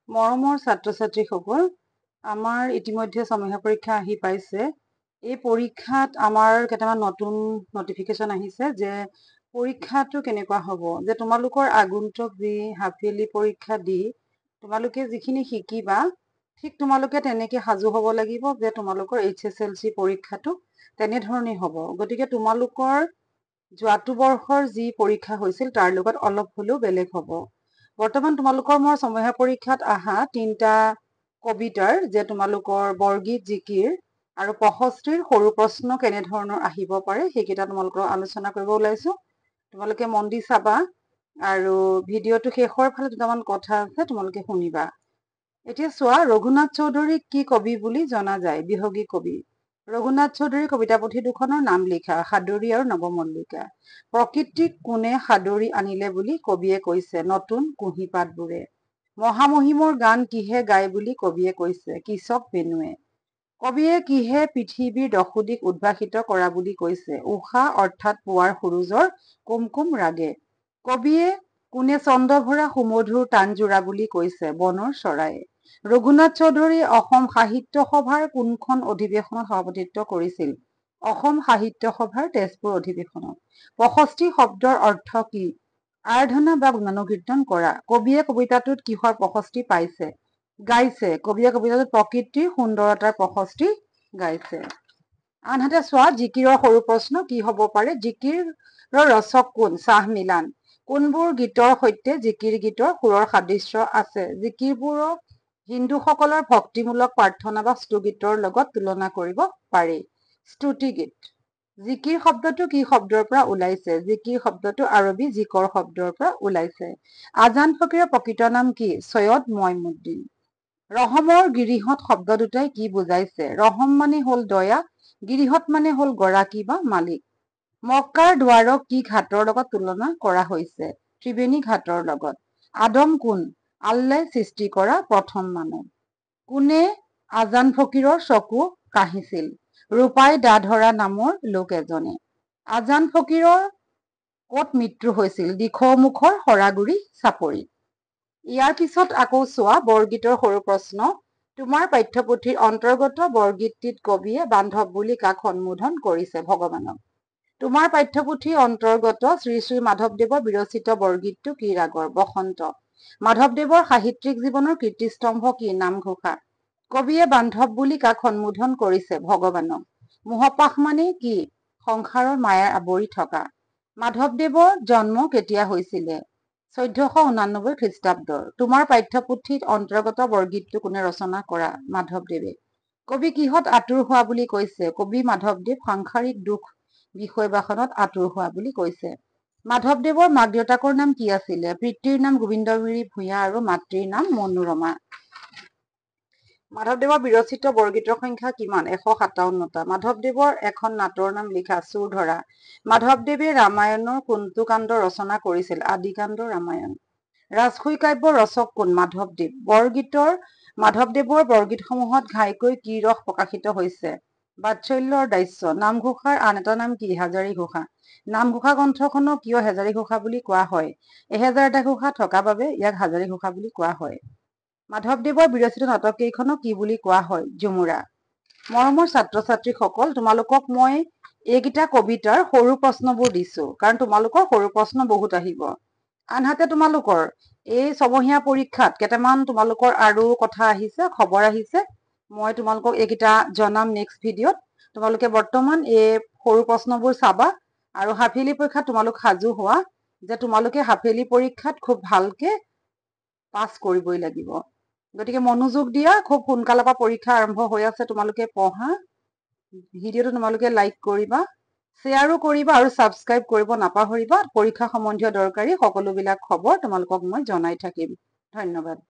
মৰমৰ ছাত্ৰ-ছাত্ৰীসকল, আমাৰ ইতিমধ্যে ছমহীয়া পৰীক্ষা আহি পাইছে। এই পৰীক্ষাত আমাৰ কেইটামান নতুন নটিফিকেশ্যন আহিছে যে পৰীক্ষাটো কেনেকুৱা হ'ব, যে তোমালোকৰ আগন্তুক যি হাফ ইয়াৰলি পৰীক্ষা দি তোমালোকে যিখিনি শিকিবা ঠিক তোমালোকে তেনেকে সাজু হ'ব লাগিব যে তোমালোকৰ HSLC পৰীক্ষাটো তেনেধৰণেই হ'ব। গতিকে তোমালোকৰ যোৱাটো বৰ্ষৰ যি পৰীক্ষা হৈছিল তাৰ লগত অলপ হ'লেও বেলেগ হ'ব। বৰ্তমান তোমালোকৰ মই ছমহীয়া পৰীক্ষাত আহা 3টা কবিতাৰ যে তোমালোকৰ বৰগীত জিকিৰ আৰু প্ৰশস্তিৰ সৰু প্ৰশ্ন কেনেধৰণৰ আহিব পাৰে সেইকেইটা তোমালোকৰ আলোচনা কৰিব ওলাইছো। তোমালোকে মন দি চাবা আৰু ভিডিঅ'টো শেষৰ ফালে দুটামান কথা আছে তোমালোকে শুনিবা। এতিয়া চোৱা, ৰঘুনাথ চৌধুৰীক কি কবি বুলি জনা যায়? বিহগী কবি। ৰঘুনাথ চৌধুৰীৰ কবিতা পুথি দুখনৰ নাম লিখা, সাদৰী আৰু নৱমল্লিকা। প্ৰকৃতিক কোনে সাদৰী আনিলে বুলি কবিয়ে কৈছে, নতুন কুঁহিপাতবোৰে। মহামহিমৰ গান কিহে গায় বুলি কবিয়ে কৈছে, কৃষক বেনুৱে। কবিয়ে কিহে পৃথিৱীৰ দশোদিশ উদ্ভাসিত কৰা বুলি কৈছে, উষা অৰ্থাৎ পুৱাৰ সূৰুজৰ কুমকুম ৰাগে। কবিয়ে কোনে চন্দ্ৰভৰা সুমধুৰ তানজোৰা বুলি কৈছে, বনৰ চৰায়ে। ৰঘুনাথ চৌধুৰী অসম সাহিত্য সভাৰ কোনখন অধিৱেশনত সভাপতিত্ব কৰিছিল? অসম সাহিত্য সভাৰ তেজপুৰ অধিৱেশনত। প্ৰশস্তি শব্দৰ অৰ্থ কি? আৰাধনা বা গুণানুকীৰ্তন কৰা। কবিয়ে কবিতাটোত কিহৰ প্ৰশস্তি পাইছে? গাইছে। কবিয়ে কবিতাটোত প্ৰকৃতিৰ সুন্দৰতাৰ প্ৰশস্তি গাইছে। আনহাতে চোৱা, জিকিৰৰ সৰু প্ৰশ্ন কি হ'ব পাৰে? জিকিৰৰ ৰচক কোন? শ্বাহ মিলান। কোনবোৰ গীতৰ সৈতে জিকিৰ গীতৰ সুৰৰ সাদৃশ্য আছে? জিকিৰবোৰক হিন্দুসকলৰ ভক্তিমূলক প্ৰাৰ্থনা বা স্তুগীতৰ লগত তুলনা কৰিব পাৰি। স্তুতি গীত। জিকিৰ শব্দটো কি শব্দৰ পৰা ওলাইছে? জিকিৰ শব্দটো আৰবী জিকৰ শব্দৰ পৰা ওলাইছে। আজান ফকীৰৰ প্ৰকৃত নাম কি? চৈয়দ মইনুদ্দিন। ৰহমৰ গিৰিহঁত শব্দ দুটাই কি বুজাইছে? ৰহম মানে হ'ল দয়া, গিৰিহঁত মানে হ'ল গৰাকী বা মালিক। মক্কাৰ দুৱাৰক কি ঘাটৰ লগত তুলনা কৰা হৈছে? ত্ৰিবেণী ঘাটৰ লগত। আদম কোন? আল্লাই সৃষ্টি কৰা প্ৰথম মানৱ। কোনে আজান ফকীৰৰ চকু কাঢ়িছিল? ৰূপাই দা ধৰা নামৰ লোক এজনে। আজান ফকীৰৰ ক'ত মৃত্যু হৈছিল? দিখৌমুখৰ সৰাগুৰি চাপৰিত। ইয়াৰ পিছত আকৌ চোৱা, বৰগীতৰ সৰু প্ৰশ্ন। তোমাৰ পাঠ্যপুথিৰ অন্তৰ্গত বৰগীতটিত কবিয়ে বান্ধৱ বুলি কাক সম্বোধন কৰিছে? ভগৱানক। তোমাৰ পাঠ্যপুথিৰ অন্তৰ্গত শ্ৰী শ্ৰী মাধৱদেৱৰ বিৰচিত বৰগীতটো কি ৰাগৰ? বসন্ত। মাধৱদেৱৰ সাহিত্যিক জীৱনৰ কীৰ্তিস্তম্ভ কি? নামঘোষা। কবিয়ে বান্ধৱ বুলি কাক সম্বোধন কৰিছে? ভগৱানক। মোহপাশ মানে কি? সংসাৰৰ মায়াৰ আৱৰি থকা। মাধৱদেৱৰ জন্ম কেতিয়া হৈছিলে? 1489 খ্ৰীষ্টাব্দৰ। তোমাৰ পাঠ্যপুথিত অন্তৰ্গত বৰগীতটো কোনে ৰচনা কৰা? মাধৱদেৱে। কবি কিহত আতুৰ হোৱা বুলি কৈছে? কবি মাধৱদেৱ সাংসাৰিক দুখ বিষয়বাসনত আতুৰ হোৱা বুলি কৈছে। মাধৱদেৱৰ মাক দেউতাকৰ নাম কি আছিলে? পিতৃৰ নাম গোবিন্দগিৰি ভূঞা আৰু মাতৃৰ নাম মনোৰমা। মাধৱদেৱৰ বিৰচিত বৰগীতৰ সংখ্যা কিমান? 157টা। মাধৱদেৱৰ এখন নাটৰ নাম লিখা। চোৰ ধৰা। মাধৱদেৱে ৰামায়ণৰ কোনটো কাণ্ড ৰচনা কৰিছিল? আদিকাণ্ড ৰামায়ণ। ৰাজসুই কাব্যৰ ৰচক কোন? মাধৱদেৱ। বৰগীতৰ মাধৱদেৱৰ বৰগীতসমূহত ঘাইকৈ কি ৰস প্ৰকাশিত হৈছে? বাৎসল্যৰ দাস্য। নামঘোষাৰ আন এটা নাম কি? হাজাৰী ঘোষা। নামঘোষা গ্ৰন্থখনক কিয় হেজাৰী ঘোষা বুলি কোৱা হয়? 1000টা ঘোষা থকা বাবে ইয়াক হাজাৰী ঘোষা বুলি কোৱা হয়। মাধৱদেৱৰ বিৰচিত নাটক কেইখনক কি বুলি কোৱা হয়? ঝুমুৰা। মৰমৰ ছাত্ৰ-ছাত্ৰীসকল, তোমালোকক মই এইকেইটা কবিতাৰ সৰু প্ৰশ্নবোৰ দিছো, কাৰণ তোমালোকৰ সৰু প্ৰশ্ন বহুত আহিব। আনহাতে তোমালোকৰ এই ছমহীয়া পৰীক্ষাত কেইটামান তোমালোকৰ আৰু কথা আহিছে, খবৰ আহিছে। মই তোমালোকক এইকেইটা জনাম নেক্সট ভিডিঅ'ত। তোমালোকে বৰ্তমান এই সৰু প্ৰশ্নবোৰ চাবা আৰু হাফ ইয়াৰলি পৰীক্ষাত তোমালোক সাজু হোৱা, যে তোমালোকে হাফ ইয়াৰলি পৰীক্ষাত খুব ভালকে পাছ কৰিবই লাগিব। গতিকে মনোযোগ দিয়া, খুব সোনকালৰ পৰা পৰীক্ষা আৰম্ভ হৈ আছে, তোমালোকে পঢ়া। ভিডিঅ'টো তোমালোকে লাইক কৰিবা, শ্বেয়াৰো কৰিবা আৰু ছাবস্ক্ৰাইব কৰিব নাপাহৰিবা। পৰীক্ষা সম্বন্ধীয় দৰকাৰী সকলোবিলাক খবৰ তোমালোকক মই জনাই থাকিম। ধন্যবাদ।